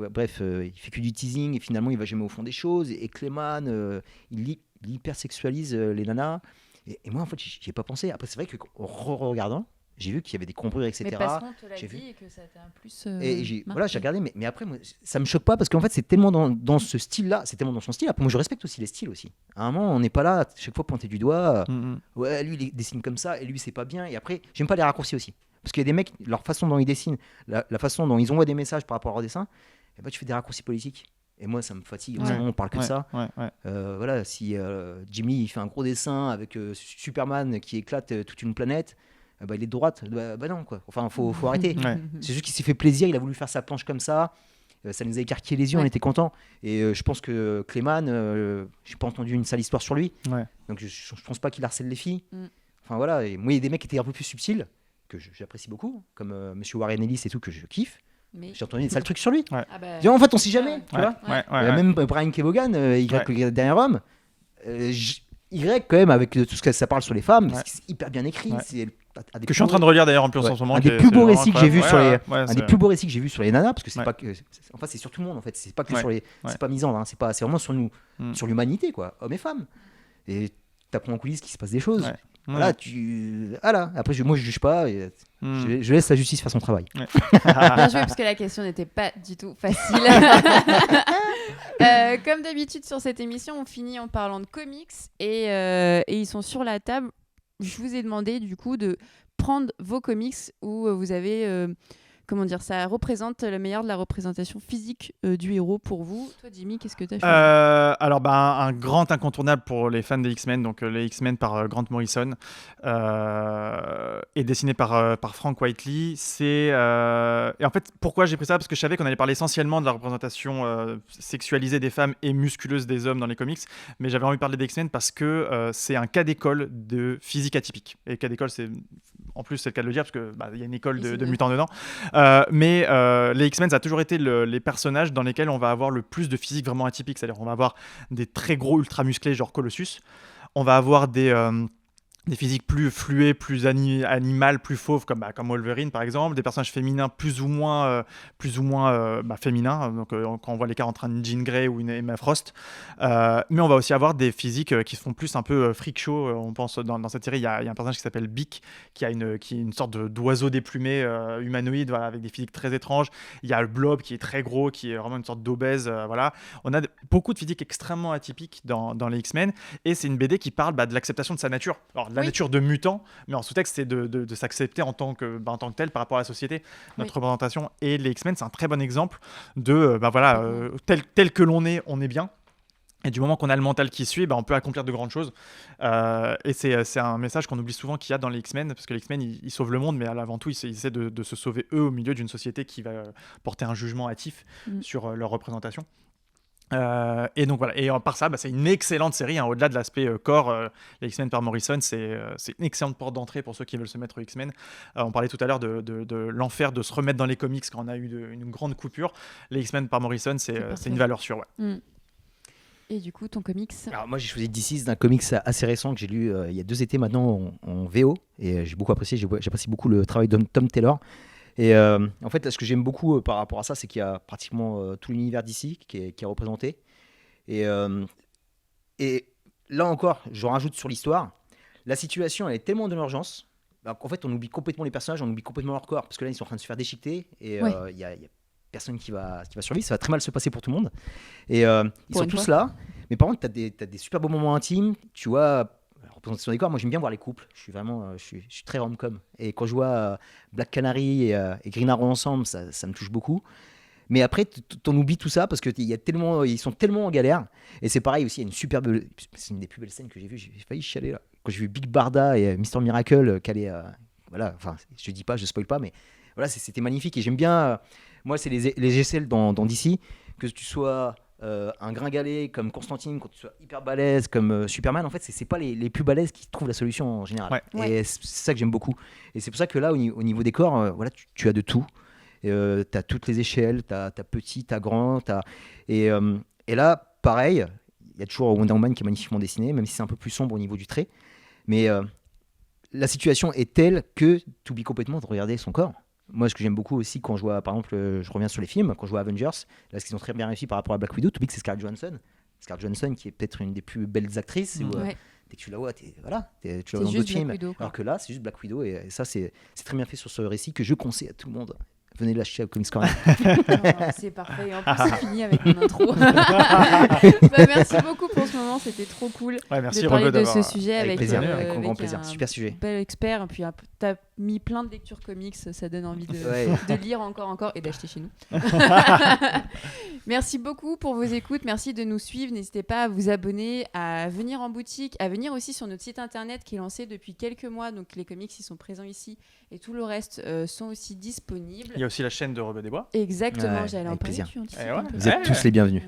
que du teasing et finalement il va jamais au fond des choses. Et Clayman, il hyper sexualise les nanas. Et moi en fait j'y ai pas pensé. Après c'est vrai que en regardant, j'ai vu qu'il y avait des combrures, etc. Mais parce qu'on te l'a dit et que ça t'a un plus et j'ai regardé, mais après moi, ça me choque pas parce qu'en fait c'est tellement dans ce style-là, c'est tellement dans son style. Après moi je respecte aussi les styles aussi. À un moment on n'est pas là chaque fois pointer du doigt. Ouais, lui il dessine comme ça et lui c'est pas bien. Et après j'aime pas les raccourcis aussi parce qu'il y a des mecs, leur façon dont ils dessinent, la façon dont ils envoient des messages par rapport à leur dessin, et tu fais des raccourcis politiques. Et moi ça me fatigue. En ce moment on parle que de ça. Voilà, si Jimmy il fait un gros dessin avec Superman qui éclate toute une planète. Il est de droite, non quoi. Enfin, faut arrêter. C'est juste qu'il s'est fait plaisir, il a voulu faire sa planche comme ça. Ça nous a écarquillé les yeux, on était contents. Et je pense que Clayman, j'ai pas entendu une sale histoire sur lui. Donc je pense pas qu'il harcèle les filles. Enfin voilà. Et moi, il y a des mecs qui étaient un peu plus subtils que j'apprécie beaucoup, comme Monsieur Warren Ellis et tout que je kiffe. Mais... J'ai entendu des sales trucs sur lui. En fait, on sait jamais. Tu vois même Brian Kevogan, le dernier homme. Y quand même avec tout ce que ça parle sur les femmes, c'est hyper bien écrit. Que je suis en train de relire d'ailleurs en plus en ce moment. Un des plus beaux récits que j'ai vu sur les, des plus beaux récits que j'ai vu sur les nanas, parce que c'est pas que, enfin c'est sur tout le monde en fait. C'est pas que sur les, c'est pas misandre, hein, c'est vraiment sur nous, sur l'humanité quoi, hommes et femmes. Et t'apprends en coulisses qu'il se passe des choses. Voilà, Après moi je juge pas. Je laisse la justice faire son travail. Bien joué parce que la question n'était pas du tout facile. Comme d'habitude sur cette émission, on finit en parlant de comics et ils sont sur la table. Je vous ai demandé du coup de prendre vos comics où vous avez, ça représente le meilleur de la représentation physique du héros pour vous. Toi Jimmy, qu'est-ce que tu as choisi ? Alors un grand incontournable pour les fans des X-Men, donc les X-Men par Grant Morrison et dessiné par Frank Whiteley. Et en fait pourquoi j'ai pris ça ? Parce que je savais qu'on allait parler essentiellement de la représentation sexualisée des femmes et musculeuse des hommes dans les comics, mais j'avais envie de parler des X-Men parce que c'est un cas d'école de physique atypique. Et cas d'école, en plus c'est le cas de le dire parce que y a une école de mutants dedans. Mais les X-Men, ça a toujours été les personnages dans lesquels on va avoir le plus de physique vraiment atypique. C'est-à-dire on va avoir des très gros ultra musclés genre Colossus. On va avoir des physiques plus fluées, plus animales, plus fauves comme Wolverine par exemple, des personnages féminins plus ou moins féminins, donc quand on voit l'écart entre une Jean Grey ou une Emma Frost, mais on va aussi avoir des physiques qui se font plus un peu freak show. On pense dans cette série il y a un personnage qui s'appelle Beak qui est une sorte d'oiseau déplumé humanoïde, voilà, avec des physiques très étranges. Il y a le Blob qui est très gros, qui est vraiment une sorte d'obèse, voilà. On a beaucoup de physiques extrêmement atypiques dans les X-Men et c'est une BD qui parle de l'acceptation de sa nature. Alors, la nature de mutant, mais en sous-texte, c'est de s'accepter en tant que tel par rapport à la société, notre représentation. Et les X-Men, c'est un très bon exemple de, tel que l'on est, on est bien. Et du moment qu'on a le mental qui suit, on peut accomplir de grandes choses. Et c'est un message qu'on oublie souvent qu'il y a dans les X-Men, parce que les X-Men, ils sauvent le monde, mais avant tout, ils essaient de se sauver eux au milieu d'une société qui va porter un jugement hâtif sur leur représentation. Et donc voilà, et par ça, c'est une excellente série, hein, au-delà de l'aspect corps. Les X-Men par Morrison, c'est une excellente porte d'entrée pour ceux qui veulent se mettre aux X-Men. On parlait tout à l'heure de l'enfer de se remettre dans les comics quand on a eu une grande coupure. Les X-Men par Morrison, c'est une valeur sûre. Et du coup, ton comics ? Alors moi j'ai choisi DC, d'un comics assez récent que j'ai lu il y a 2 étés maintenant en VO, et j'ai beaucoup apprécié, j'apprécie beaucoup le travail de Tom Taylor. Et en fait, ce que j'aime beaucoup par rapport à ça, c'est qu'il y a pratiquement tout l'univers d'ici qui est représenté. Et là encore, je rajoute sur l'histoire, la situation elle est tellement de l'urgence qu'en fait on oublie complètement les personnages, on oublie complètement leur corps, parce que là ils sont en train de se faire déchiqueter et il y a personne qui va survivre, ça va très mal se passer pour tout le monde. Et ils sont tous là. Mais par contre, t'as des super beaux moments intimes. Tu vois, représentation des corps, moi j'aime bien voir les couples. Je suis très rom-com. Et quand je vois Black Canary et Green Arrow ensemble, ça me touche beaucoup. Mais après, t'en oublies tout ça parce que ils sont tellement en galère. Et c'est pareil aussi, il y a c'est une des plus belles scènes que j'ai vues. J'ai failli chialer là. Quand j'ai vu Big Barda et Mr. Miracle, voilà, enfin, je dis pas, je spoil pas, mais voilà, c'était magnifique. Et j'aime bien, moi, c'est les aisselles dans DC, que tu sois un gringalet comme Constantine, quand tu sois hyper balèze comme Superman, en fait, c'est pas les plus balèzes qui trouvent la solution en général. Ouais. Et c'est ça que j'aime beaucoup. Et c'est pour ça que là, au niveau des corps, voilà, tu as de tout. T'as toutes les échelles, t'as petit, t'as grand, et là, pareil, il y a toujours Wonder Woman qui est magnifiquement dessiné, même si c'est un peu plus sombre au niveau du trait. Mais la situation est telle que tu oublies complètement de regarder son corps. Moi, ce que j'aime beaucoup aussi quand je vois, par exemple, je reviens sur les films, quand je vois Avengers, là, ce qu'ils ont très bien réussi par rapport à Black Widow, tu oublies que c'est Scarlett Johansson. Scarlett Johansson qui est peut-être une des plus belles actrices. Où, Ouais. dès que tu la vois, tu la vois C'est dans juste d'autres films. Black Widow, quoi. Alors que là, c'est juste Black Widow. Et ça, c'est très bien fait sur ce récit que je conseille à tout le monde. Venez l'acheter à Comics Corner. Oh, c'est parfait. Et en plus, c'est fini avec mon intro. Merci beaucoup pour ce moment. C'était trop cool Merci de parler Rebeu de ce d'avoir. sujet Avec avec, plaisir, avec grand avec plaisir. un Super sujet. bel expert. Et puis, tu as mis plein de lectures comics. Ça donne envie Ouais. de lire encore et d'acheter chez nous. Merci beaucoup pour vos écoutes. Merci de nous suivre. N'hésitez pas à vous abonner, à venir en boutique, à venir aussi sur notre site internet qui est lancé depuis quelques mois. Donc, les comics, ils sont présents ici et tout le reste sont aussi disponibles. Il y a aussi la chaîne de Rebeu des Bois. Exactement, Ouais, j'allais en avec parler. plaisir. Tu anticipes Eh ouais. un peu. Vous êtes tous les bienvenus.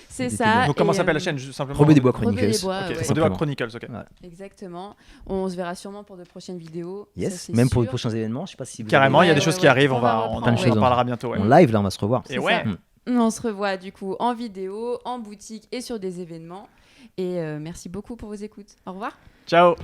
C'est Vous êtes ça. les bienvenus. Donc comment Et, s'appelle la chaîne juste simplement Rebeu des Bois Rebeu des Chronicles. Bois, Ok, ouais. Rebeu des Bois Simplement. Chronicles, ok. Ouais. Exactement. On se verra sûrement pour de prochaines vidéos. ça, Yes, c'est même pour les sûr. prochains événements. Je sais pas si vous Carrément, il y a Ouais, des choses ouais, qui ouais. arrivent, On on va en reprendre, en parlera bientôt. Ouais. en live, là, on va se revoir. Et C'est ouais. ça. On se revoit du coup en vidéo, en boutique et sur des événements. Et merci beaucoup pour vos écoutes. Au revoir. Ciao.